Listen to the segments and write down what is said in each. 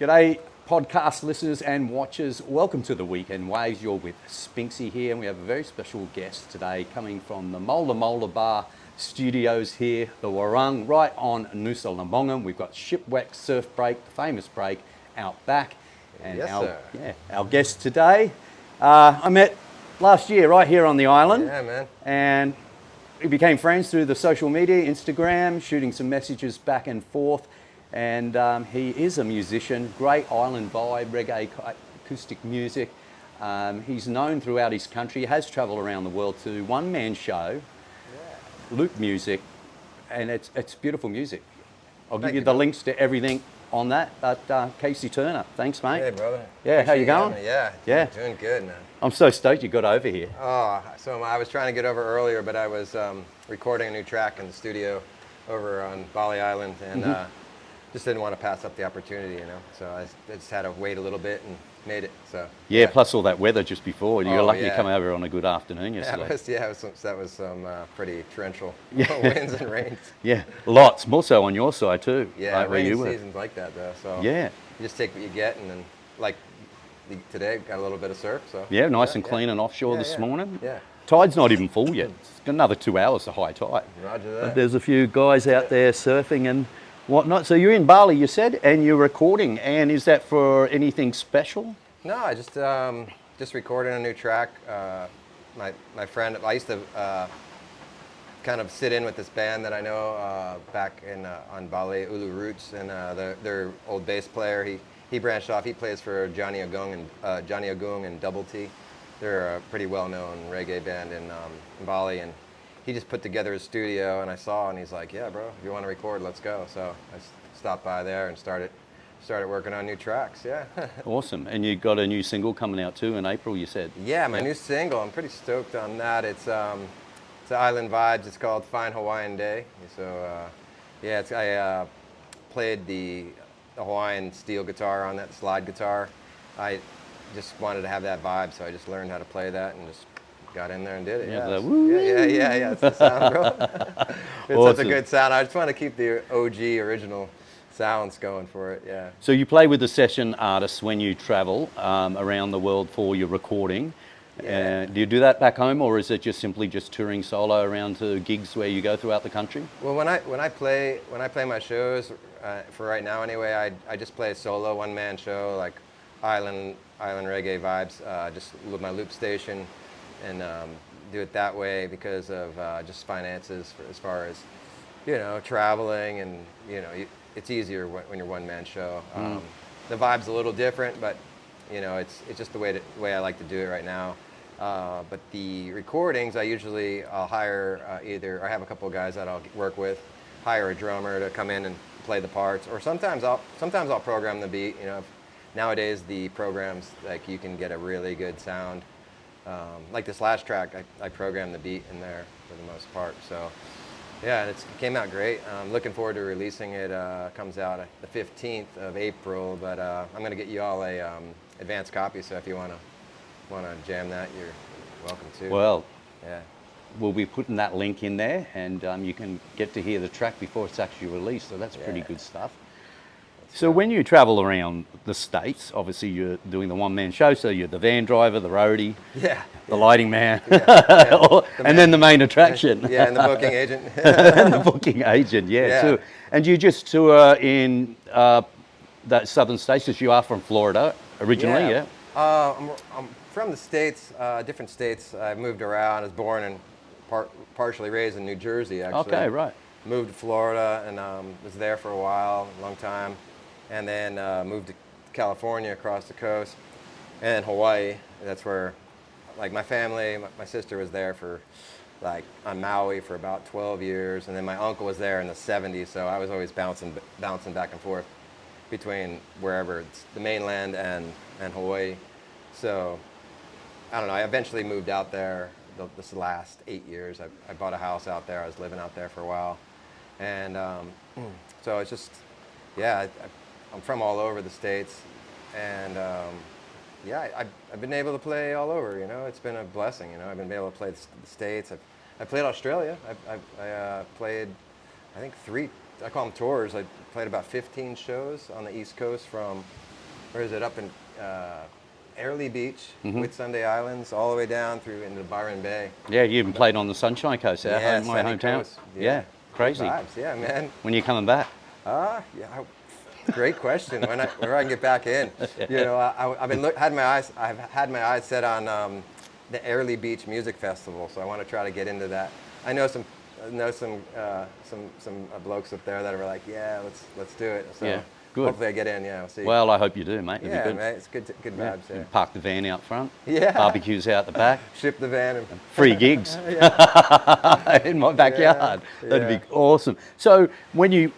G'day, podcast listeners and watchers. Welcome to the Weekend Waves. You're with Spinksy here, and we have a very special guest today coming from the Mola Mola Bar studios here, the Warung, right on Nusa Lembongan. We've got Shipwreck Surf Break, the famous break, out back. And Yes, our guest today, I met last year right here on the island. Yeah, man. And we became friends through the social media, Instagram, shooting some messages back and forth. And he is a musician, great island vibe, reggae acoustic music. He's known throughout his country. He has travelled around the world to one-man show, loop music, and it's beautiful music. I'll give you the links to everything on that. But Casey Turner, thanks, mate. Hey, brother. Yeah, how you going? Yeah, doing good, man. I'm so stoked you got over here. Oh, so I was trying to get over earlier, but I was recording a new track in the studio over on Bali Island, and just didn't want to pass up the opportunity, you know. So I just had to wait a little bit and made it. So yeah, plus all that weather just before. You're lucky yeah. to come over on a good afternoon yesterday. That was some pretty torrential winds and rains. Yeah, lots. More so on your side too. Yeah, like where rainy you were. season's like that though. So yeah, you just take what you get, and then like today got a little bit of surf. So yeah, nice and clean and offshore this morning. Yeah. Tide's not even full yet. It's got another 2 hours to high tide. Roger that. But there's a few guys out there surfing and whatnot. So you're in Bali, you said, and you're recording. And is that for anything special? No, I just recorded a new track. My friend, I used to kind of sit in with this band that I know back in on Bali, Ulu Roots, and their old bass player. He branched off. He plays for Johnny Agung and Double T. They're a pretty well-known reggae band in Bali, and he just put together his studio, and I saw, and he's like, "Yeah, bro, if you want to record, let's go." So I stopped by there and started working on new tracks. Yeah. Awesome. And you got a new single coming out too in April, you said. Yeah, my new single. I'm pretty stoked on that. It's Island Vibes. It's called Fine Hawaiian Day. So I played the Hawaiian steel guitar on that, slide guitar. I just wanted to have that vibe, so I just learned how to play that and just got in there and did it. Yeah. It's the sound, bro. It's awesome. Such a good sound. I just want to keep the OG original sounds going for it. Yeah. So you play with the session artists when you travel around the world for your recording. Yeah. Do you do that back home, or is it just simply just touring solo around to gigs where you go throughout the country? Well, when I play my shows, for right now anyway, I just play a solo one-man show, like island reggae vibes. Just with my loop station, and do it that way because of just finances as far as traveling, and it's easier when you're one-man show. The vibe's a little different, but it's just the way I like to do it right now. But the recordings, I'll hire I have a couple of guys that I'll work with, hire a drummer to come in and play the parts, or sometimes I'll program the beat. Nowadays the programs, like, you can get a really good sound. Like this last track, I programmed the beat in there for the most part. So yeah, it came out great. I'm looking forward to releasing it. Comes out the 15th of April, but I'm going to get you all a advanced copy, so if you want to jam that, you're welcome to. Well, yeah. We'll be putting that link in there, and you can get to hear the track before it's actually released, so that's pretty good stuff. So when you travel around the States, obviously you're doing the one-man show, so you're the van driver, the roadie, the lighting man, and then the main attraction. Yeah, and the booking agent. And the booking agent, too. And you just tour in that southern states, as you are from Florida originally, yeah? I'm from the States, different states. I moved around. I was born and partially raised in New Jersey, actually. Okay, right. Moved to Florida and was there for a while, a long time. And then moved to California, across the coast, and Hawaii. That's where, like, my family, my sister was there for, like, on Maui for about 12 years, and then my uncle was there in the 70s, so I was always bouncing back and forth between wherever, it's the mainland and Hawaii. So, I don't know, I eventually moved out there this last 8 years. I bought a house out there. I was living out there for a while. And so it's just, I'm from all over the States, and I've been able to play all over. It's been a blessing. I've been able to play the States. I played Australia. I played, I think I call them tours. I played about 15 shows on the East Coast from where is it, up in Airlie Beach, Whitsunday Islands, all the way down through into Byron Bay. Yeah, you even played on the Sunshine Coast, Yeah, my Sunny hometown. Coast. Yeah, crazy. Good vibes, yeah, man. When you coming back? Yeah, great question. Where I can get back in? You know, I've had my eyes set on the Airlie Beach Music Festival, so I want to try to get into that. I know some blokes up there that are like, yeah, let's do it. So Yeah, good. hopefully I get in. Yeah, we'll see. Well, I hope you do, mate. It'll yeah, be good. mate, it's good vibes. Yeah. Park the van out front. Yeah. Barbecues out the back. Ship the van and Free gigs in my backyard. That'd yeah. be awesome. So when you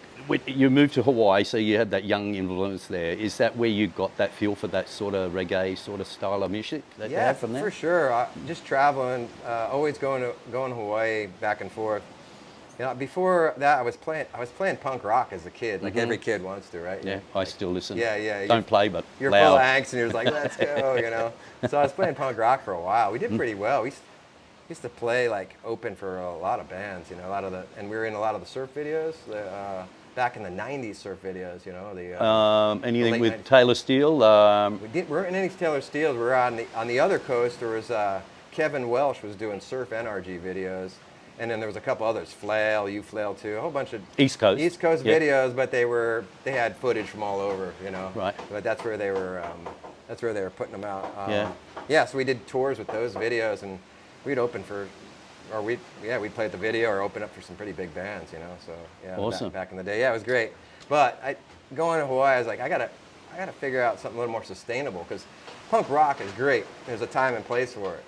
moved to Hawaii, so you had that young influence there. Is that where you got that feel for that sort of reggae sort of style of music that you Yeah, had from there? for sure. Just traveling, always going to Hawaii back and forth. You know, before that, I was playing punk rock as a kid, like every kid wants to, right? Yeah, I still listen. Yeah. Don't play, but You're loud. full of angst, and you're just like, let's go, you know. So I was playing punk rock for a while. We did pretty well. We used to play like open for a lot of bands, you know, and we were in a lot of the surf videos. Back in the '90s, surf videos, you know. Anything late with 90s. Taylor Steele? We weren't in any Taylor Steele. We were on the other coast. There was Kevin Welsh was doing surf NRG videos, and then there was a couple others, Flail, You Flail too, a whole bunch of East Coast. Yeah. videos, but they had footage from all over, you know. Right. But that's where they were putting them out. Yeah. So we did tours with those videos, and we'd open for. We'd play at the video or open up for some pretty big bands, you know. So yeah, Awesome. back in the day, yeah, it was great. But going to Hawaii, I was like, I gotta figure out something a little more sustainable, because punk rock is great. There's a time and place for it,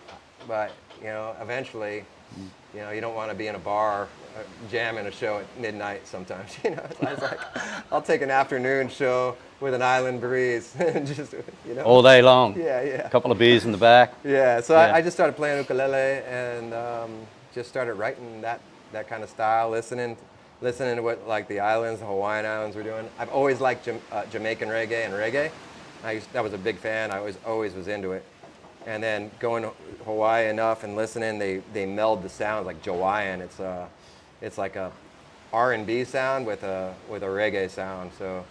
but you know, eventually, you know, you don't want to be in a bar jamming a show at midnight sometimes. You know, so I was like, I'll take an afternoon show with an island breeze and just, you know. All day long. Yeah. A couple of beers in the back. Yeah, so Yeah. I just started playing ukulele and just started writing that kind of style, listening to what like the islands, the Hawaiian Islands were doing. I've always liked Jamaican reggae and reggae. I was a big fan. I always was into it. And then going to Hawaii enough and listening, they meld the sounds like Hawaiian. It's like a R&B sound with a reggae sound. So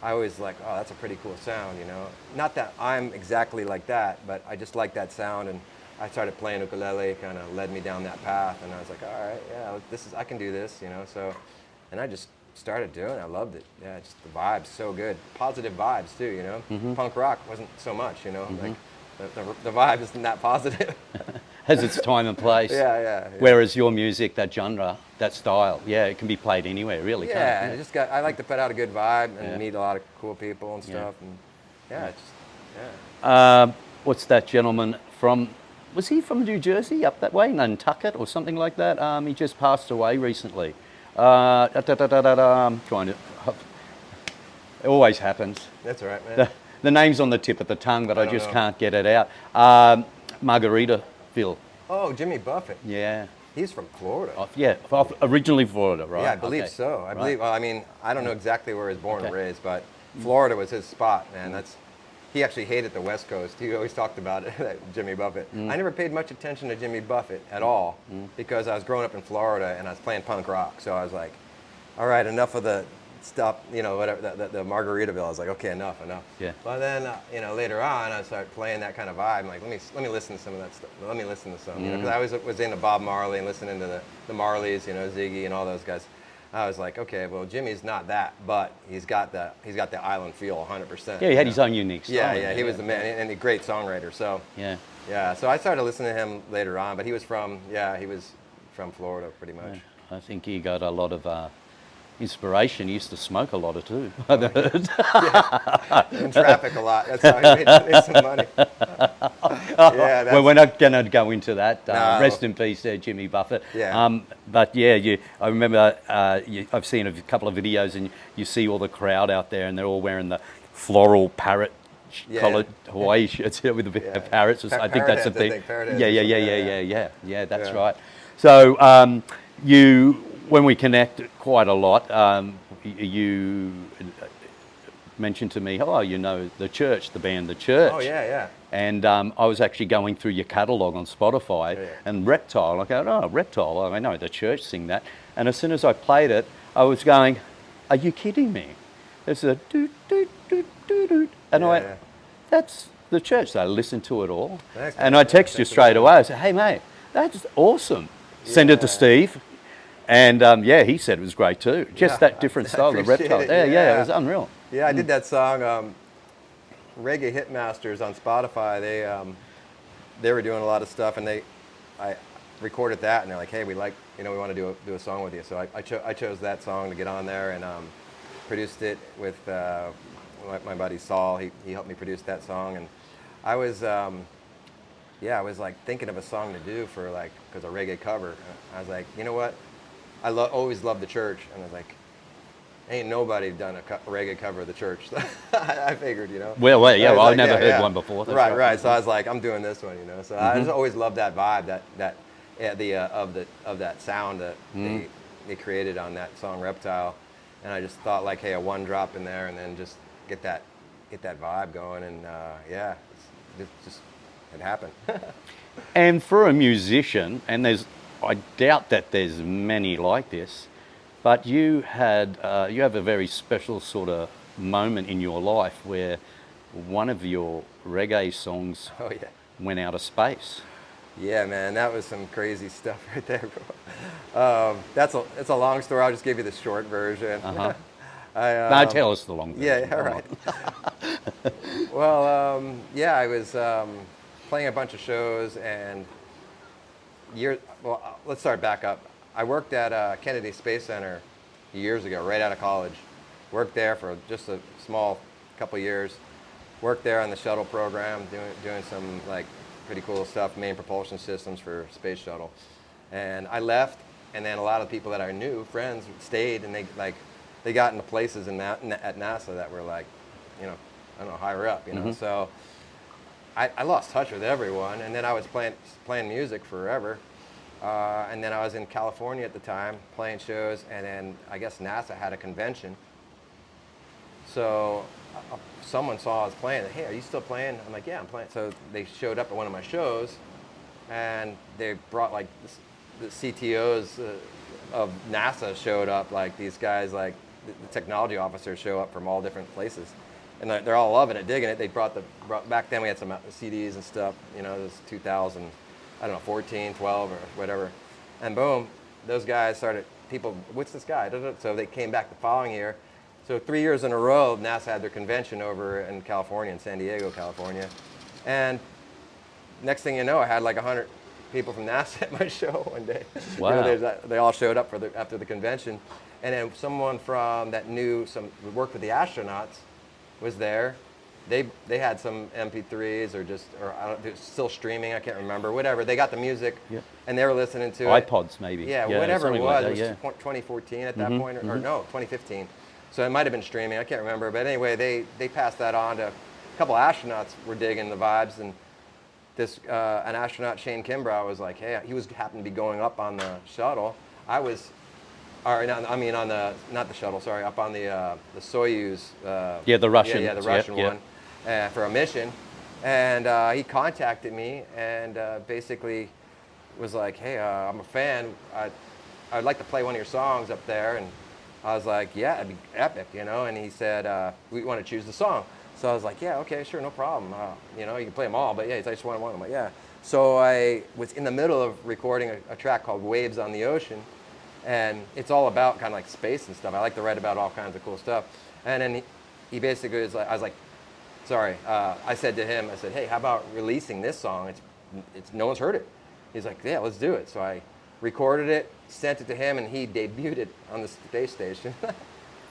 I always like, oh, that's a pretty cool sound, you know. Not that I'm exactly like that, but I just like that sound, and I started playing ukulele, kind of led me down that path, and I was like, all right, yeah, I can do this, you know. So, and I just started doing it. I loved it. Yeah, just the vibes, so good. Positive vibes too, you know. Punk rock wasn't so much, you know. Like the vibe isn't that positive. Has its time and place. Yeah. Whereas your music, that genre, that style, yeah, it can be played anywhere, really. Yeah, Can't it? I like to put out a good vibe and Yeah. meet a lot of cool people and stuff, and What's that gentleman from? Was he from New Jersey, up that way, Nantucket or something like that? He just passed away recently. I'm trying to. It always happens. That's all right, man. The name's on the tip of the tongue, but I don't just know. can't get it out. Margaritaville. Oh, Jimmy Buffett. Yeah. He's from Florida. Originally Florida, right? Yeah, I believe Okay. so. I Right. believe. Well, I mean, I don't know exactly where he was born and Okay. raised, but Florida was his spot, man. He actually hated the West Coast. He always talked about it, Jimmy Buffett. I never paid much attention to Jimmy Buffett at all because I was growing up in Florida and I was playing punk rock. So I was like, all right, enough of the stuff, you know, whatever, the Margaritaville. I was like, okay, enough. Yeah. But then, you know, later on, I started playing that kind of vibe. I'm like, let me listen to some of that stuff. Let me listen to some, you know, because I was into Bob Marley and listening to the Marleys, you know, Ziggy and all those guys. I was like, okay, well, Jimmy's not that, but he's got the island feel 100%. Yeah, he had his own unique style. Yeah, he was the man and a great songwriter. So Yeah. so I started listening to him later on, but he was from Florida pretty much. I think he got a lot of inspiration. He used to smoke a lot of too. I've heard. In traffic a lot. That's how he made some money. Well, we're not going to go into that. No. Rest in peace, Jimmy Buffett. Yeah. But yeah, I remember I've seen a couple of videos, and you see all the crowd out there, and they're all wearing the floral parrot collared Hawaii shirts with the parrots. I think that's a thing. Yeah. That's right. So when we connect quite a lot, you mentioned to me, you know, the Church, the band The Church. Oh, yeah. And I was actually going through your catalogue on Spotify, and Reptile, I go, Reptile, I know The Church sing that. And as soon as I played it, I was going, are you kidding me? It's a doot, doot, doot, doot, doot. And I Yeah, went, yeah. that's the church. So I listened to it all. Thanks, And man. I Yeah, text you thanks for straight listening. away. I said, hey, mate, that's awesome. Send it to Yeah. Steve. And yeah, he said it was great too. Just Yeah, that different I style, the appreciate reptile. it. Yeah, yeah, it Yeah. was unreal. Yeah, I did that song, Reggae Hitmasters on Spotify. They were doing a lot of stuff, and I recorded that, and they're like, hey, we want to do a song with you. So I chose that song to get on there, and produced it with my buddy Saul. He helped me produce that song, and I was I was like thinking of a song to do for like because a reggae cover. I was like, you know what? Always loved the church, and I was like, ain't nobody done a reggae cover of the church. I figured, you know. Well, So yeah, I was well, I've like, never yeah, heard yeah. one before. That's Right, right. So I was like, I'm doing this one, you know. So I just always loved that vibe, that of that sound that they created on that song Reptile, and I just thought like, hey, a one drop in there, and then just get that vibe going, and yeah, it happened. And for a musician, and I doubt that there's many like this, but you have a very special sort of moment in your life where one of your reggae songs Oh yeah. went out of space. Yeah, man, that was some crazy stuff right there, bro. It's a long story. I'll just give you the short version. Uh-huh. I, No, tell us the long version. yeah, yeah, Come right. on. Well, yeah, I was playing a bunch of shows and let's start back up. I worked at Kennedy Space Center years ago, right out of college. Worked there for just a small couple years. Worked there on the shuttle program, doing some like pretty cool stuff, main propulsion systems for space shuttle. And I left, and then a lot of people that I knew, friends, stayed, and they got into places at NASA that were like, you know, I don't know, higher up, you know. So I lost touch with everyone, and then I was playing music forever. And then I was in California at the time playing shows, and then I guess NASA had a convention. So someone saw I was playing. Hey, are you still playing? I'm like, yeah, I'm playing. So they showed up at one of my shows, and they brought like the CTOs of NASA showed up. Like these guys, like the technology officers show up from all different places, and they're all loving it, digging it. They brought back then we had some CDs and stuff. You know, it was 2000, I don't know, 14, 12 or whatever, and boom, those guys started. People, what's this guy? So they came back the following year. So 3 years in a row, NASA had their convention over in California, in San Diego, California. And next thing you know, I had like 100 people from NASA at my show one day. Wow. You know, they all showed up after the convention. And then someone from that worked with the astronauts was there. They had some MP3s or still streaming, I can't remember, whatever. They got the music, Yep. and they were listening to it. iPods maybe. Yeah, whatever it something was. like that, It was 2014 at that point, or no, 2015. So it might have been streaming. I can't remember. But anyway, they passed that on to a couple of astronauts were digging the vibes, and an astronaut, Shane Kimbrough, was like, hey, he happened to be going up on the shuttle. I mean not the shuttle, sorry, up on the Soyuz. Yeah, the Russian. Yeah, the Russian one for a mission. And he contacted me and basically was like, hey, I'm a fan. I'd like to play one of your songs up there. And I was like, yeah, it'd be epic, you know. And he said, we want to choose the song. So I was like, yeah, okay, sure, no problem. You know, you can play them all, but yeah, I just want one. I'm like, yeah. So I was in the middle of recording a track called Waves on the Ocean. And it's all about kind of like space and stuff. I like to write about all kinds of cool stuff. And then he basically was like, I was like, sorry. I said to him, I said, hey, how about releasing this song? It's no one's heard it. He's like, yeah, let's do it. So I recorded it, sent it to him, and he debuted it on the space station.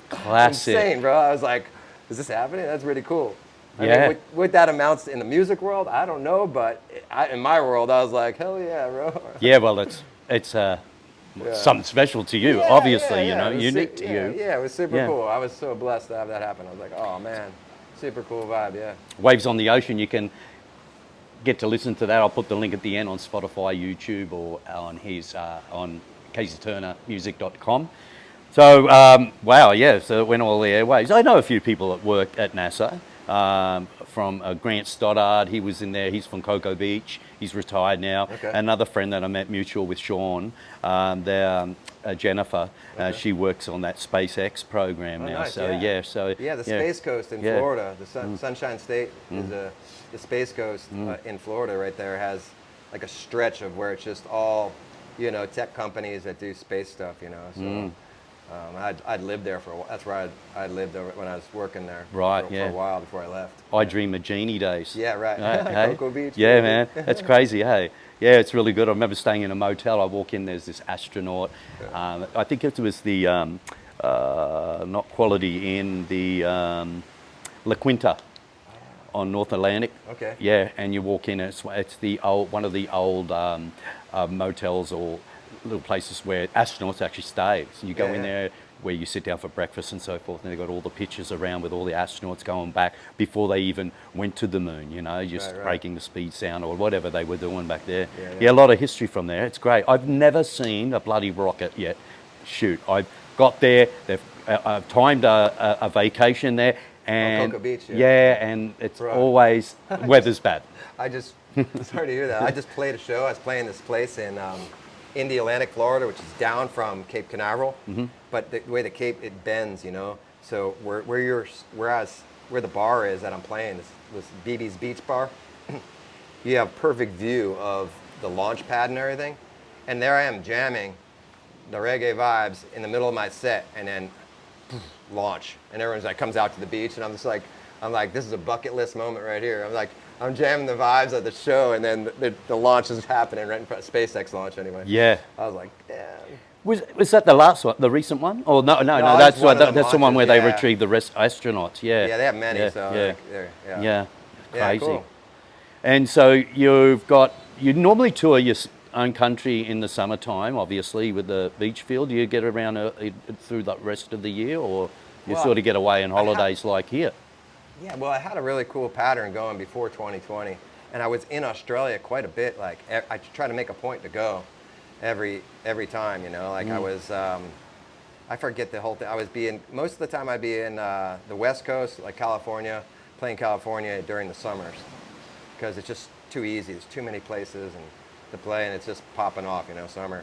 Classic. Insane, bro. I was like, is this happening? That's really cool. I Yeah. mean, what that amounts to in the music world, I don't know, but in my world, I was like, hell yeah, bro. Yeah, well, it's something special to you, obviously, yeah, you know, it was unique to you. Yeah, it was super Yeah. cool. I was so blessed to have that happen. I was like, oh man, super cool vibe, yeah. Waves on the Ocean, you can get to listen to that. I'll put the link at the end on Spotify, YouTube, or on on caseyturnermusic.com. So, wow, yeah, so it went all the airwaves. I know a few people that work at NASA. from Grant Stoddard. He was in there. He's from Cocoa Beach. He's retired now. Okay. Another friend that I met mutual with Sean, Jennifer. Okay. She works on that SpaceX program now. Nice, So yeah. so Yeah, the Space Coast in Yeah. Florida, the Sunshine State is the Space Coast in Florida right there has like a stretch of where it's just all, tech companies that do space stuff, So I'd lived there for a while. That's where I'd lived when I was working there Right, for yeah. a while before I left. I dream of genie days. Yeah, right. Hey? Cocoa Beach. Yeah, baby. man, that's crazy. Hey, yeah, it's really good. I remember staying in a motel. I walk in, there's this astronaut. I think it was the not Quality Inn, the La Quinta on North Atlantic. Okay. Yeah, and you walk in, and it's the old one of the old motels or little places where astronauts actually stay. So you go in there where you sit down for breakfast and so forth, and they've got all the pictures around with all the astronauts going back before they even went to the moon, just Right. breaking the speed sound or whatever they were doing back there. Yeah. A lot of history from there. It's great. I've never seen a bloody rocket yet shoot. I've got there, I've timed a vacation there, and Cocoa Beach, and it's Right. always, weather's bad. Sorry to hear that. I just played a show. I was playing this place in the Atlantic, Florida, which is down from Cape Canaveral. But the way the Cape, it bends, So where the bar is that I'm playing, this BB's Beach Bar, you have perfect view of the launch pad and everything. And there I am jamming the reggae vibes in the middle of my set, and then launch. And everyone's like, comes out to the beach, and I'm like, this is a bucket list moment right here. I'm jamming the vibes of the show, and then the launch is happening right in front of SpaceX launch anyway. Yeah. I was like, damn. Was that the last one, the recent one? Oh no, that's one of the that's the one where launches, they yeah. retrieve the astronauts. Yeah. Yeah, they have many, so yeah. like, yeah. Yeah, crazy. Cool. And so you normally tour your own country in the summertime, obviously with the beach field. Do you get around through the rest of the year, or you Well, sort of get away on holidays like here? Yeah, well, I had a really cool pattern going before 2020, and I was in Australia quite a bit. Like, I try to make a point to go every time, Like I was, I forget the whole thing. Most of the time I'd be in the West Coast, like California, playing California during the summers, because it's just too easy. There's too many places to play, and it's just popping off, summer.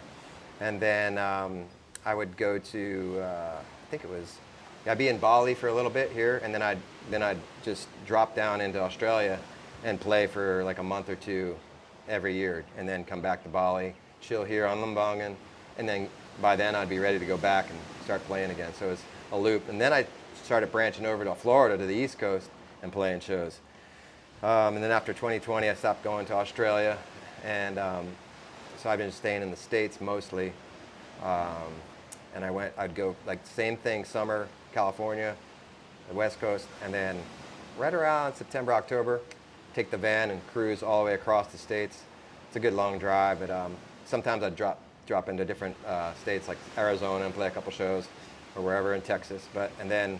And then I would go to, I think it was, I'd be in Bali for a little bit here, and then I'd just drop down into Australia and play for like a month or two every year, and then come back to Bali, chill here on Lembongan, and then by then I'd be ready to go back and start playing again. So it's a loop. And then I started branching over to Florida, to the East Coast, and playing shows. And then after 2020, I stopped going to Australia, and so I've been staying in the States mostly. And I'd go like same thing, summer, California, the West Coast, and then right around September, October, take the van and cruise all the way across the States. It's a good long drive, but sometimes I'd drop into different states like Arizona and play a couple shows, or wherever in Texas, and then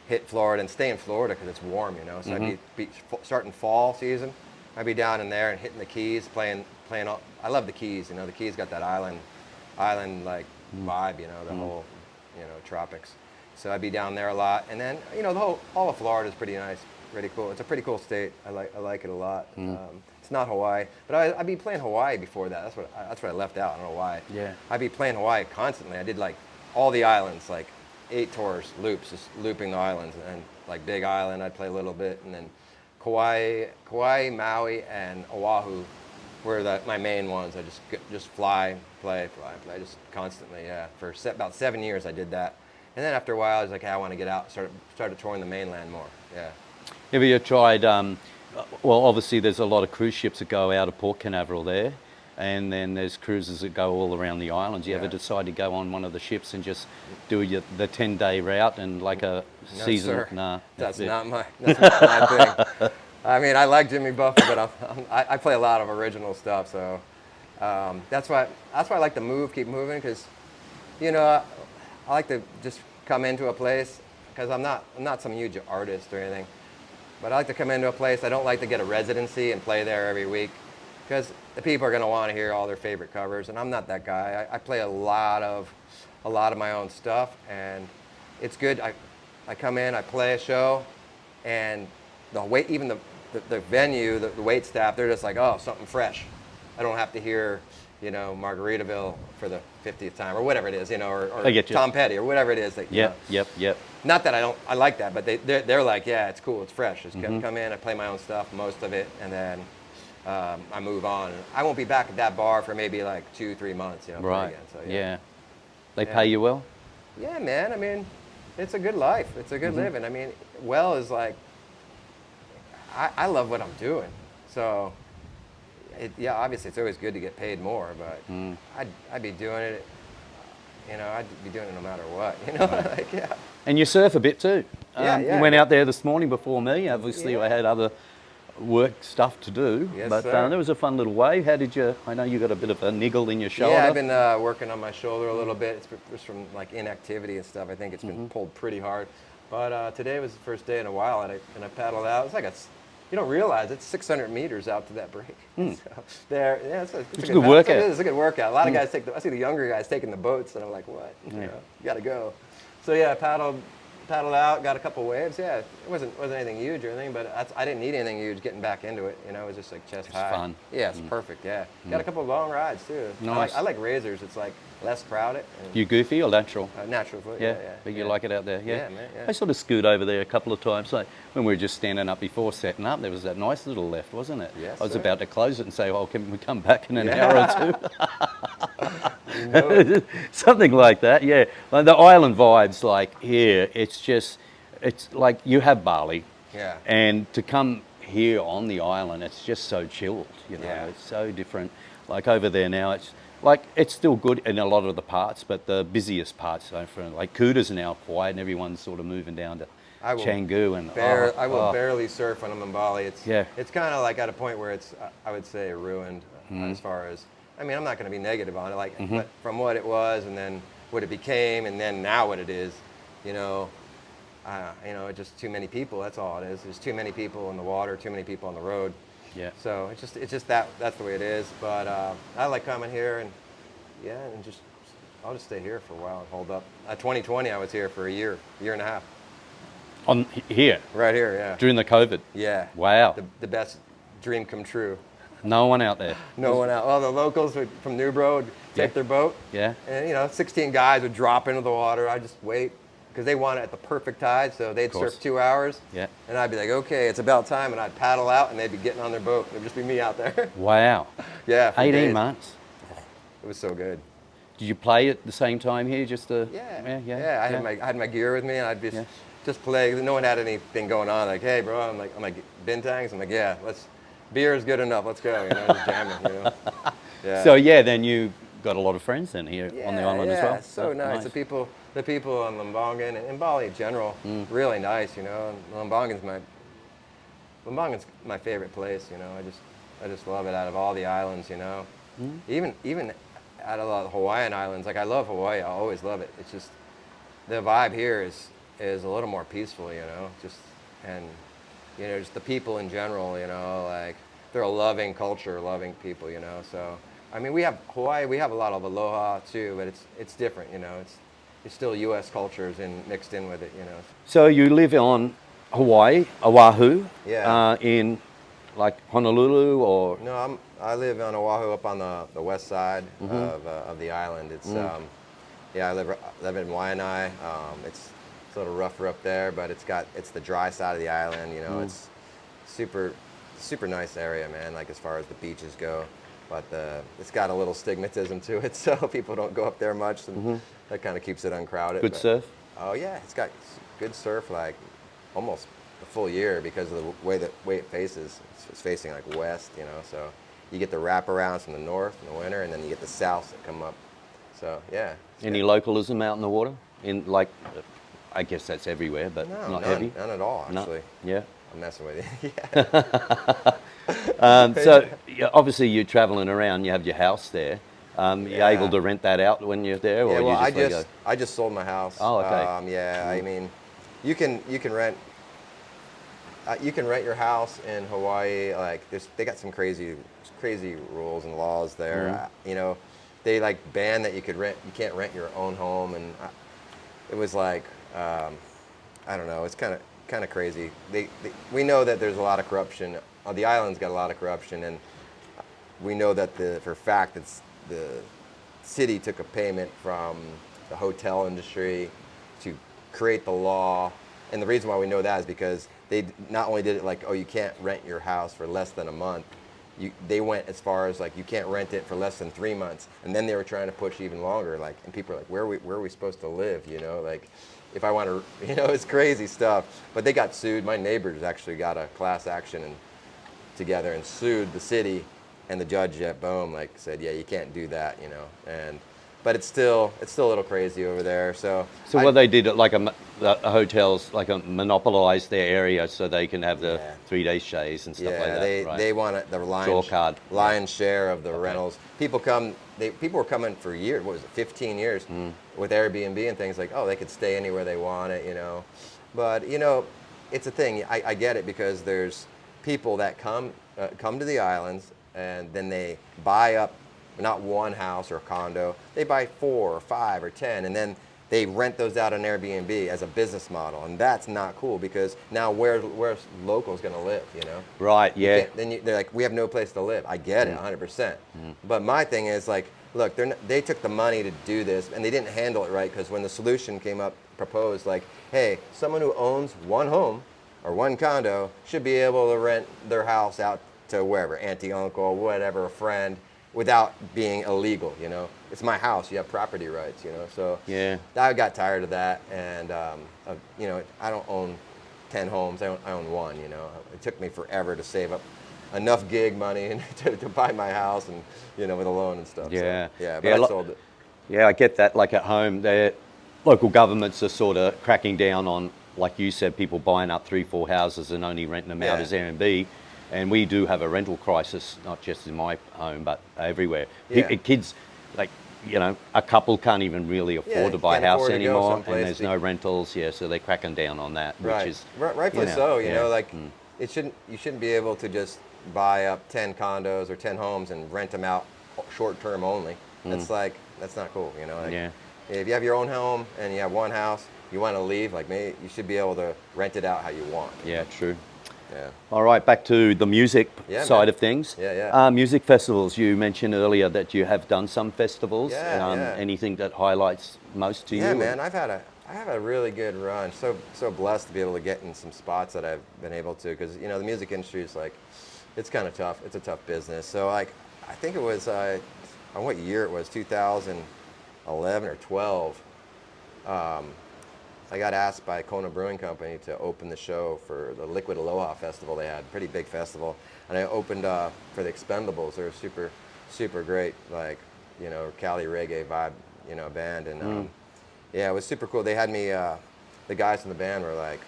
hit Florida and stay in Florida because it's warm, So I'd be starting fall season. I'd be down in there and hitting the Keys, playing all. I love the Keys, The Keys got that island like vibe, the whole, tropics. So I'd be down there a lot, and then all of Florida is pretty nice, pretty cool. It's a pretty cool state. I like it a lot. It's not Hawaii, but I'd be playing Hawaii before that. That's what I left out. I don't know why. Yeah. I'd be playing Hawaii constantly. I did like all the islands, like 8 tours, loops, just looping the islands, and like Big Island, I'd play a little bit, and then Kauai, Maui, and Oahu were my main ones. I just fly, play, just constantly. Yeah, for about 7 years I did that, and then after a while I was like, hey, I want to get out. Started touring the mainland more. Yeah. Have you tried? Well, obviously there's a lot of cruise ships that go out of Port Canaveral there, and then there's cruises that go all around the islands. You ever decide to go on one of the ships and just do the 10-day route and like a season? Sir. Nah, that's not my thing. I mean, I like Jimmy Buffett, but I play a lot of original stuff, so that's why I like to keep moving, because I like to just come into a place, because I'm not some huge artist or anything, but I like to come into a place. I don't like to get a residency and play there every week, because the people are going to want to hear all their favorite covers, and I'm not that guy. I play a lot of my own stuff, and it's good. I come in, I play a show, and the wait, even the venue, the wait staff, they're just like, oh, something fresh. I don't have to hear, you know, Margaritaville for the 50th time or whatever it is, you know, or I get you. Tom Petty or whatever it is. That, you know. Yep. Not that I like that, but they're like, yeah, it's cool, it's fresh. Just come in, I play my own stuff, most of it, and then I move on. I won't be back at that bar for maybe like 2-3 months, you know. Right. Again, so, Yeah. They pay you well? Yeah, man. I mean, it's a good life. It's a good living. I mean, well is like, I love what I'm doing. So, yeah, obviously it's always good to get paid more, but I'd be doing it, you know, I'd be doing it no matter what, you know, like, yeah. And you surf a bit too. Yeah. You went out there this morning before me. Obviously, I had other work stuff to do. Yes, but sir. there was a fun little wave. How did you? I know you got a bit of a niggle in your shoulder. Yeah, I've been working on my shoulder a little bit. It's just from like inactivity and stuff. I think it's been pulled pretty hard. But today was the first day in a while, and I paddled out. It's like you don't realize it's 600 meters out to that break. So there, yeah, it's a good workout. It's a good workout. A lot of guys I see the younger guys taking the boats, and I'm like, what? You know, you got to go. So yeah, I paddled out, got a couple waves. Yeah, it wasn't anything huge or anything, but I didn't need anything huge getting back into it. You know, it was just like chest high. Fun. Yeah, it's perfect. Yeah, got a couple of long rides too. Nice. I like razors. It's like less crowded. And, You goofy or natural? natural foot. Yeah, Yeah. but you like it out there, yeah? Yeah, man, yeah. I sort of scoot over there a couple of times. Like when we were just standing up before setting up, there was that nice little left, wasn't it? Yes, I was sir. about to close it and say, oh, can we come back in an hour or two? You know it. Something like that, yeah. Like the island vibes, like here, it's like you have Bali. Yeah. And to come here on the island, it's just so chilled, you know, Yeah. it's so different. Like over there now, it's still good in a lot of the parts, but the busiest parts, like Kuta's now quiet and everyone's sort of moving down to Canggu and I will barely surf when I'm in Bali. It's kind of like at a point where it's, I would say, ruined as far as, I mean, I'm not going to be negative on it, like, but from what it was and then what it became and then now what it is, you know, it's just too many people. That's all it is. There's too many people in the water, too many people on the road. Yeah. So it's just that's the way it is. But I like coming here and I'll just stay here for a while and hold up. 2020, I was here for a year and a half. On here? Right here, yeah. During the COVID? Yeah. Wow. The best dream come true. No one out there? No one out. Well, the locals from Newbro would take their boat. Yeah. And 16 guys would drop into the water. I'd just wait because they want it at the perfect tide. So they'd surf 2 hours. Yeah. And I'd be like, okay, it's about time. And I'd paddle out and they'd be getting on their boat. It'd just be me out there. Wow. Yeah. For 18 days. months. It was so good. Did you play at the same time here? Just to I had my gear with me and I'd just play. No one had anything going on. Like, hey, bro, I'm like bintangs. I'm like, yeah, beer is good enough. Let's go. Just jamming. Yeah. So then you got a lot of friends then here on the island as well. Yeah, so nice. The people on Lembongan and Bali in general, really nice. And Lembongan's my favorite place. I just love it out of all the islands. Even out of the Hawaiian islands, like I love Hawaii. I always love it. It's just the vibe here is a little more peaceful. Just the people in general. Like they're a loving culture, loving people. So. I mean, we have Hawaii. We have a lot of aloha too, but it's different. It's still U.S. cultures and mixed in with it. So you live on Hawaii, Oahu, Yeah. In like Honolulu or? No, I live on Oahu, up on the west side of the island. It's I live in Waianae. It's a little rougher up there, but it's the dry side of the island. It's super nice area, man. Like as far as the beaches go. But it's got a little stigmatism to it, so people don't go up there much, and that kind of keeps it uncrowded. Good surf? Oh yeah, it's got good surf, like almost the full year because of the way it faces. It's facing like west, so you get the wraparounds from the north in the winter, and then you get the south that come up. So yeah. Any localism out in the water? I guess that's everywhere, but not heavy? None at all, actually. No. Yeah. I'm messing with you. Yeah. So obviously you're traveling around. You have your house there. You're able to rent that out when you're there, or Yeah, well, you I just sold my house. Oh, okay. I mean, you can rent your house in Hawaii. Like they got some crazy rules and laws there. They like ban that you can't rent your own home, and it was like I don't know. It's kind of kind of crazy. We know that there's a lot of corruption. The island's got a lot of corruption, and we know that for a fact it's the city took a payment from the hotel industry to create the law. And the reason why we know that is because they not only did it like, oh, you can't rent your house for less than a month. They went as far as like, you can't rent it for less than 3 months. And then they were trying to push even longer. Like, and people are like, where are we supposed to live? You know, like, if I want to, you know, it's crazy stuff. But they got sued. My neighbors actually got a class action together and sued the city. And the judge at Bohm like said, yeah, you can't do that, you know. But it's still a little crazy over there. So what they did at like the hotels like monopolize their area so they can have the 3-day stays and stuff like that. They want the lion's share of the rentals. People were coming for years. What was it, 15 years with Airbnb and things like, oh, they could stay anywhere they want it, you know. But you know, it's a thing. I get it because there's people that come to the islands and then they buy up not one house or a condo, they buy 4 or 5 or 10, and then they rent those out on Airbnb as a business model, and that's not cool because now where's locals going to live, you know? Right, yeah. They're like, we have no place to live. I get it, 100%. But my thing is like, look, they took the money to do this, and they didn't handle it right because when the solution came up, proposed like, hey, someone who owns one home or one condo should be able to rent their house out to wherever, auntie, uncle, whatever, a friend, without being illegal, you know. It's my house, you have property rights, you know. So yeah, I got tired of that, and you know, I don't own 10 homes, I own one, you know. It took me forever to save up enough gig money to buy my house, and you know, with a loan and stuff. Yeah, so, yeah, but I sold it. Yeah, I get that. Like at home, local governments are sort of cracking down on, like you said, people buying up 3-4 houses and only renting them out as Airbnb. And we do have a rental crisis, not just in my home, but everywhere. Kids, like, you know, a couple can't even really afford to buy a house anymore, and there's no rentals. Yeah, so they're cracking down on that, which is rightfully so. You know, like you shouldn't be able to just buy up 10 condos or 10 homes and rent them out short term only. That's not cool. You know, like, if you have your own home and you have one house, you want to leave, like me, you should be able to rent it out how you want. Yeah, true. Yeah. All right, back to the music side of things. Yeah. Music festivals. You mentioned earlier that you have done some festivals. Anything that highlights most to you? Yeah, man. I have a really good run. So blessed to be able to get in some spots that I've been able to, because you know the music industry is like, it's kind of tough. It's a tough business. So like, I think it was on what year it was, 2011 or 12. I got asked by Kona Brewing Company to open the show for the Liquid Aloha Festival they had, pretty big festival. And I opened for the Expendables. They're super, super great, like, you know, Cali reggae vibe, you know, band. And yeah, it was super cool. They had me, the guys in the band were like,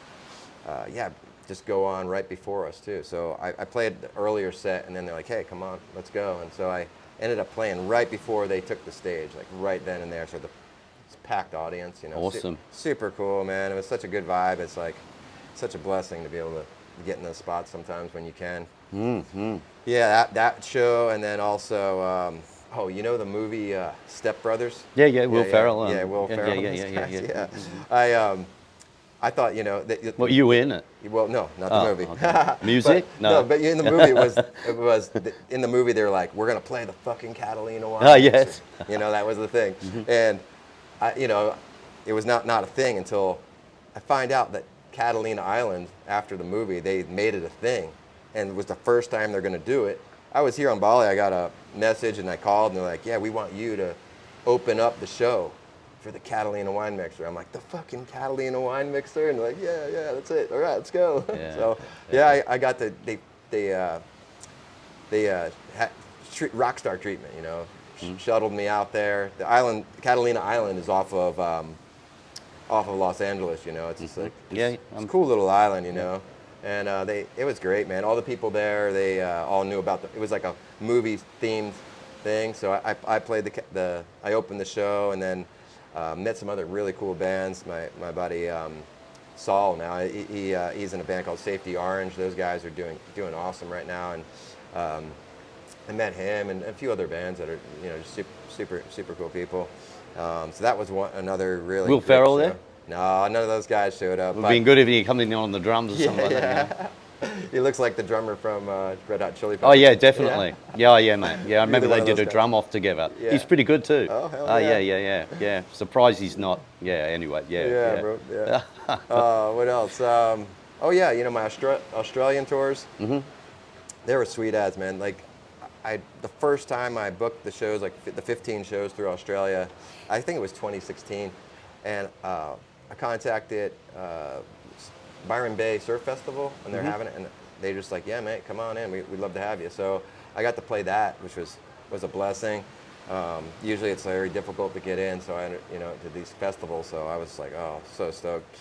yeah, just go on right before us too. So I played the earlier set and then they're like, hey, come on, let's go. And so I ended up playing right before they took the stage, like right then and there. So it's a packed audience, you know. Awesome. Super cool, man. It was such a good vibe. It's like such a blessing to be able to get in those spots sometimes when you can. Yeah, that show, and then also, oh, you know the movie Step Brothers? Yeah, Will Ferrell. Yeah, Will Ferrell. Yeah. I thought, you know, Well, you were in it? Well, no, not the movie. Okay. Music? No, but in the movie in the movie they're like, we're gonna play the fucking Catalina wine. Oh yes. You know, that was the thing, and you know, it was not a thing until I find out that Catalina Island, after the movie, they made it a thing, and it was the first time they're gonna do it. I was here on Bali. I got a message and I called and they're like, yeah, we want you to open up the show for the Catalina wine mixer. I'm like, the fucking Catalina wine mixer? And they're like, yeah, that's it. All right, let's go. Yeah. So I got they had rock star treatment, you know. Shuttled me out there. The island, Catalina Island, is off of Los Angeles. You know, it's just like it's a cool little island, you know. And it was great, man. All the people there, they all knew about it was like a movie themed thing. So I played I opened the show, and then met some other really cool bands. My buddy Saul now, he's in a band called Safety Orange. Those guys are doing awesome right now, and I met him and a few other bands that are, you know, just super cool people. So that was another really Will Ferrell there? No, none of those guys showed up. It would have been good if he come in on the drums or something like yeah. that. You know? He looks like the drummer from Red Hot Chili Peppers. Oh yeah, definitely. Yeah, mate. Yeah, I remember Either one they of did those a guys. drum off together. Yeah. He's pretty good too. Oh, hell yeah, yeah. yeah. Surprised he's not. Yeah. Anyway, Yeah, bro. Yeah. What else? Oh yeah, you know my Australian tours. Mm-hmm. They were sweet ads, man. Like, the first time I booked the shows, like the 15 shows through Australia, I think it was 2016, and I contacted Byron Bay Surf Festival, and they're having it, and they just like, yeah, mate, come on in. We'd love to have you. So I got to play that, which was a blessing. Usually it's very difficult to get in, so I, to these festivals. So I was like, oh, so stoked.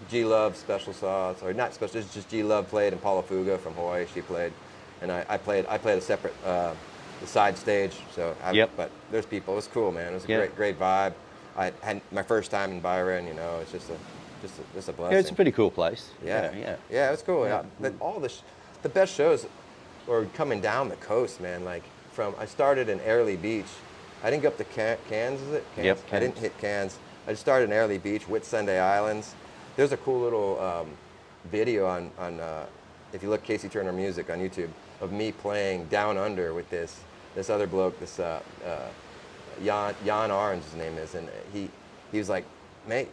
G Love, Special Sauce, or not Special, just G Love played, and Paula Fuga from Hawaii, she played, and I played a separate the side stage. So, but there's people. It was cool, man. It was a great vibe. I had my first time in Byron. It's just a blessing. Yeah, it's a pretty cool place. Yeah, it was cool. Yeah. But all the best shows were coming down the coast, man. Like I started in Airlie Beach. I didn't go up to Cairns, is it? Cairns? Yep. I didn't hit Cairns. I just started in Airlie Beach, Whitsunday Islands. There's a cool little video on if you look Casey Turner Music on YouTube of me playing Down Under with this other bloke, this Jan Arns, his name is, and he was like, mate,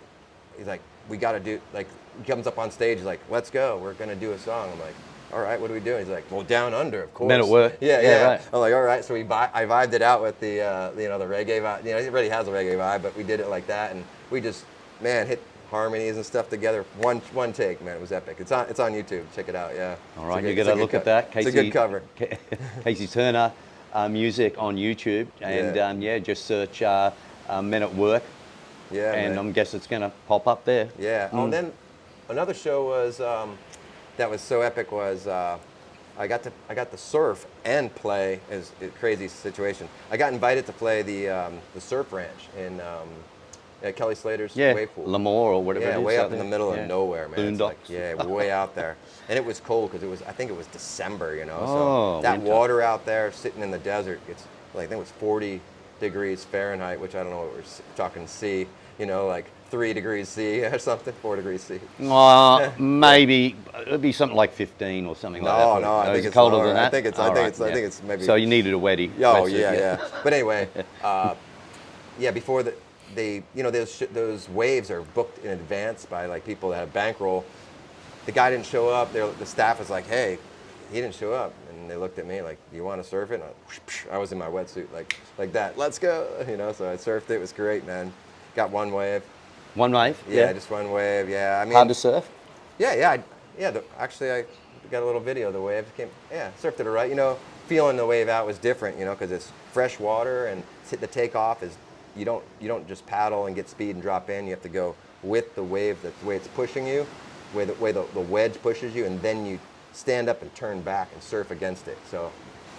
he's like, we got to do, like, he comes up on stage, he's like, let's go, we're gonna do a song. I'm like, all right, what are we doing? He's like, well, Down Under, of course. Men at Work. Yeah. Right. I'm like, all right. So I vibed it out with the the reggae vibe. He already has a reggae vibe, but we did it like that, and we just, man, hit harmonies and stuff together. One take, man. It was epic. It's on YouTube. Check it out. Yeah. All right, you got to look at that. Casey, it's a good cover. Casey Turner music on YouTube, and just search Men at Work. Yeah. And I guess it's gonna pop up there. Yeah. Oh, and then another show was that was so epic was I got to surf and play. Is a crazy situation. I got invited to play the surf ranch in Kelly Slater's wave pool. Lemoore or whatever. Yeah, it is way out up in there. the middle of nowhere, man. Boondocks. It's like, way out there, and it was cold because I think it was December, Oh, so that winter. water out there, sitting in the desert, it's like I think it was 40 degrees Fahrenheit, which I don't know what we're talking C, like 3 degrees C or something, 4 degrees C. Maybe it'd be something like 15 or something like that. No, I think it's colder lower. than that. I think it's maybe. So you needed a wetty. Oh wetsuit, yeah. But anyway, before those waves are booked in advance by like people that have bankroll. The guy didn't show up. The staff was like, hey, he didn't show up, and they looked at me like, do you want to surf it? And I was in my wetsuit like that. Let's go, So I surfed it. It was great, man. Got one wave. One wave. Yeah, just one wave. Yeah, I mean. Hard to surf. Yeah. Actually, I got a little video of the wave. Surfed it all right. Feeling the wave out was different, because it's fresh water, and the takeoff is you don't just paddle and get speed and drop in. You have to go with the wave, the way it's pushing you, the way the wedge pushes you, and then you stand up and turn back and surf against it. So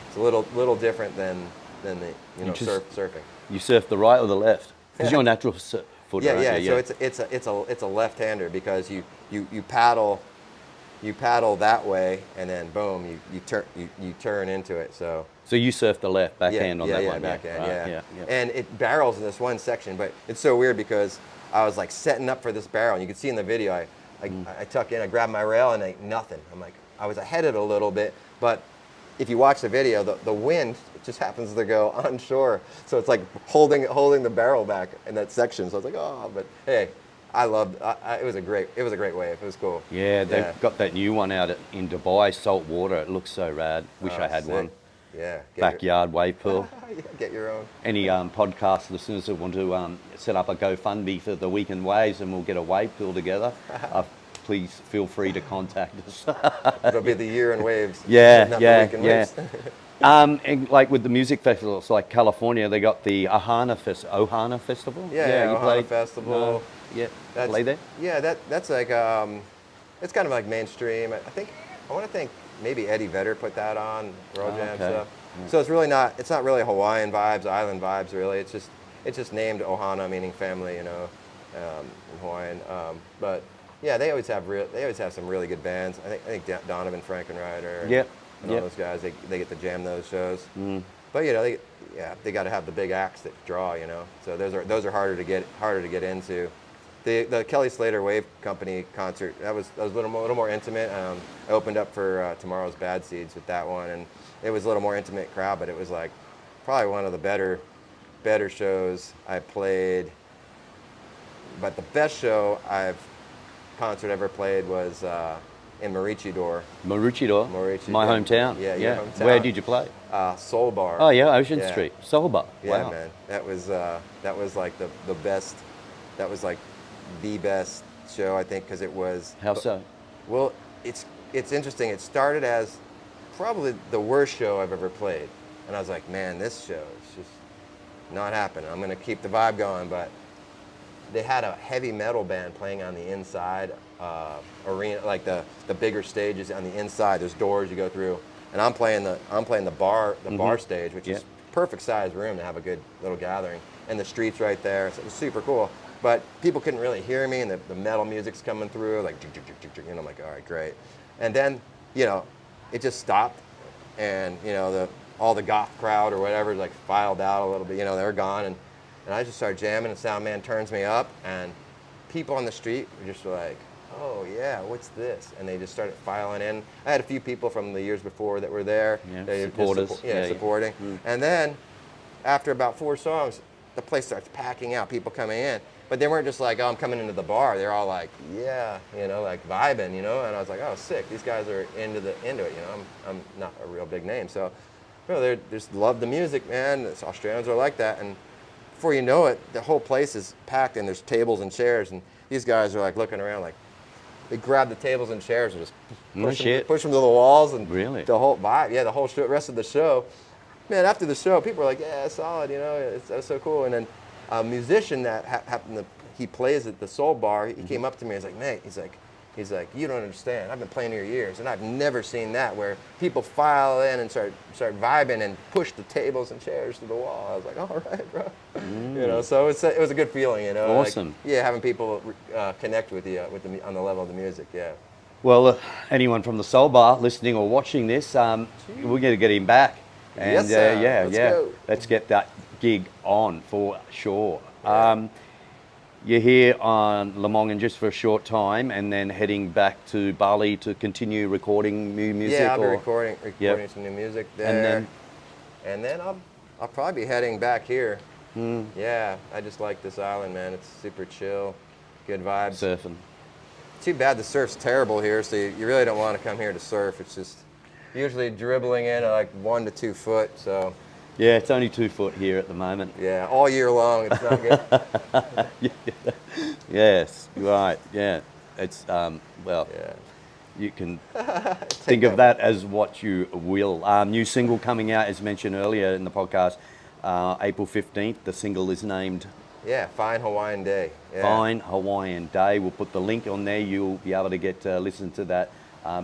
it's a little different than the surfing. You surf the right or the left? Because you're a natural footer. Yeah. So it's a left-hander because you paddle that way, and then boom, you turn into it. So you surf the left backhand on that one. Backhand, right, yeah. And it barrels in this one section, but it's so weird because I was like setting up for this barrel, and you can see in the video, I tuck in, I grab my rail, and nothing. I'm like, I was ahead of it a little bit, but if you watch the video, the wind just happens to go onshore, so it's like holding the barrel back in that section. So I was like, oh, but hey, I loved. It was a great wave. It was cool. Yeah, they've got that new one out in Dubai, salt water. It looks so rad. Wish I had sick. one. Yeah. Backyard wave pool. Get your own. Any podcast listeners that want to set up a GoFundMe for the Weekend Waves, and we'll get a wave pool together, please feel free to contact us. It'll be the year in waves. Yeah. Waves. And like with the music festivals, like California, they got the Ohana Festival. Yeah, you Ohana played Festival. Play there. Yeah, that's like it's kind of like mainstream. I want to think maybe Eddie Vedder put that on World Jam stuff. Yeah. So it's not really Hawaiian vibes, island vibes really. It's just named Ohana, meaning family, in Hawaiian. But yeah, they always have some really good bands. I think Donovan Frankenreiter. And all those guys, they get to jam those shows. But they got to have the big acts that draw, So those are harder to get into. The Kelly Slater Wave Company concert, that was a little more intimate. I opened up for Tomorrow's Bad Seeds with that one, and it was a little more intimate crowd, but it was like probably one of the better shows I played. But the best concert ever played was in Maroochydore. Maroochydore, my yeah. hometown. Yeah, your hometown. Where did you play? Soul Bar. Oh yeah, Ocean Yeah. Street, Soul Bar. Yeah, Wow. man, that was like the best. That was like the best show, I think, because it was. How so? Well, it's interesting. It started as probably the worst show I've ever played, and I was like, man, this show is just not happening. I'm gonna keep the vibe going, but they had a heavy metal band playing on the inside arena, like the bigger stages on the inside. There's doors you go through, and I'm playing the bar stage, which is perfect size room to have a good little gathering, and the streets right there. So it was super cool. But people couldn't really hear me, and the metal music's coming through, like, and I'm like, all right, great. And then, it just stopped, and all the goth crowd or whatever like filed out a little bit. They're gone, and I just started jamming, and sound man turns me up, and people on the street were just like, oh yeah, what's this? And they just started filing in. I had a few people from the years before that were there. Yeah, supporters. Supporting. And then after about 4 songs, the place starts packing out, people coming in. But they weren't just like, oh, I'm coming into the bar. They're all like, yeah, like vibing, And I was like, oh, sick. These guys are into it, I'm not a real big name, so they just love the music, man. Australians are like that, and before you know it, the whole place is packed, and there's tables and chairs, and these guys are like looking around, like they grab the tables and chairs and just push them to the walls, and really the whole vibe, the whole rest of the show. Man, after the show, people were like, yeah, solid, that's so cool. And then a musician that happened to, he plays at the Soul Bar, he came up to me, he's like, mate, he's like, you don't understand, I've been playing here years, and I've never seen that, where people file in and start vibing and push the tables and chairs to the wall. I was like, all right, bro. So it was a good feeling, Awesome. Like, having people connect with you on the level of the music, yeah. Well, anyone from the Soul Bar listening or watching this, we're going to get him back. And yes, sir. Let's go. Let's get that gig on for sure. Yeah. You're here on Lembongan just for a short time, and then heading back to Bali to continue recording new music. Yeah, I'll be recording some new music there, and then I'll probably be heading back here. Yeah, I just like this island, man. It's super chill, good vibes. Surfing. Too bad the surf's terrible here, so you really don't want to come here to surf. It's just usually dribbling in at like 1 to 2 foot, so. Yeah, it's only 2 foot here at the moment. Yeah, all year long, it's not good. Yes, right, yeah. It's, you can think of that as what you will. New single coming out, as mentioned earlier in the podcast, April 15th. The single is named... Yeah, Fine Hawaiian Day. Yeah. Fine Hawaiian Day. We'll put the link on there. You'll be able to get listen to that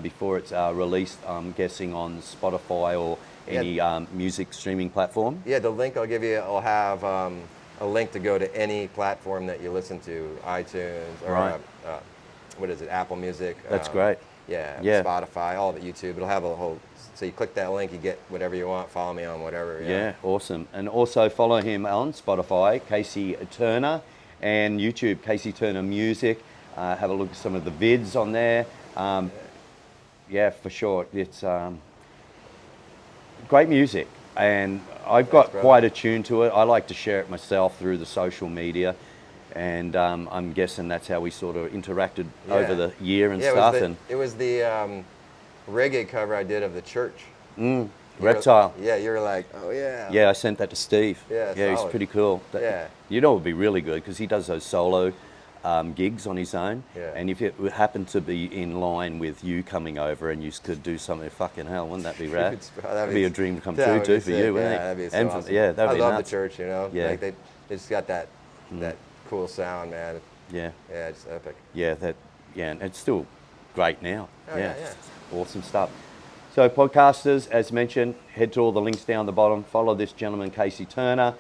before it's released, I'm guessing, on Spotify or any music streaming platform. Yeah, the link I'll give you will have a link to go to any platform that you listen to, iTunes, or what is it, Apple Music. That's great. Yeah, Spotify, all of it, YouTube. It'll have a whole, so you click that link, you get whatever you want, follow me on whatever. Yeah, awesome. And also follow him on Spotify, Casey Turner, and YouTube, Casey Turner Music. Have a look at some of the vids on there. Yeah, for sure. It's great music, and I've got quite a tune to it. I like to share it myself through the social media, and I'm guessing that's how we sort of interacted over the year and stuff. It was the reggae cover I did of the Church. Reptile. You were like, oh yeah. Yeah, I sent that to Steve. Yeah, he's pretty cool. You know, it would be really good because he does those solo gigs on his own, and if it happened to be in line with you coming over and you could do something, fucking hell, wouldn't that be rad? That'd be a dream come true too for you, wouldn't it? That'd be so awesome. Yeah, that'd be I love nuts. the Church, like they just got that cool sound, man. Yeah, it's epic. And it's still great now. Awesome stuff. So podcasters, as mentioned, head to all the links down the bottom. Follow this gentleman, Casey Turner.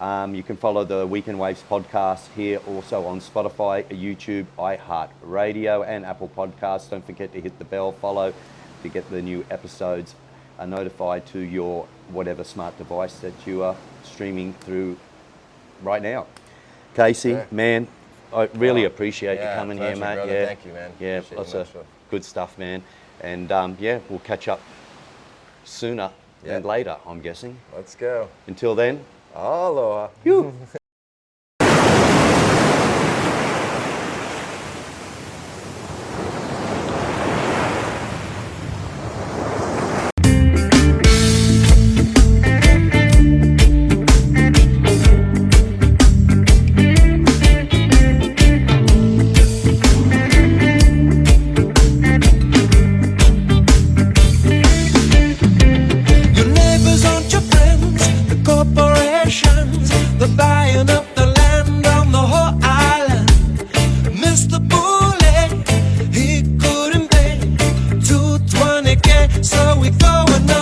You can follow the Weekend Waves podcast here also on Spotify, YouTube, iHeartRadio, and Apple Podcasts. Don't forget to hit the bell, follow to get the new episodes notified to your whatever smart device that you are streaming through right now. Casey, man, I really Oh, appreciate you yeah, coming pleasure, here, mate. brother. Yeah, Thank you, man. Yeah, Appreciate lots you of much. good stuff, man. And yeah, we'll catch up sooner than Yeah. later, I'm guessing. Let's go. Until then, Aloha. you. Your neighbors aren't your friends, the corporations, the buying up the land on the whole island. Mr. Bullet, he couldn't pay 220K, so we going on.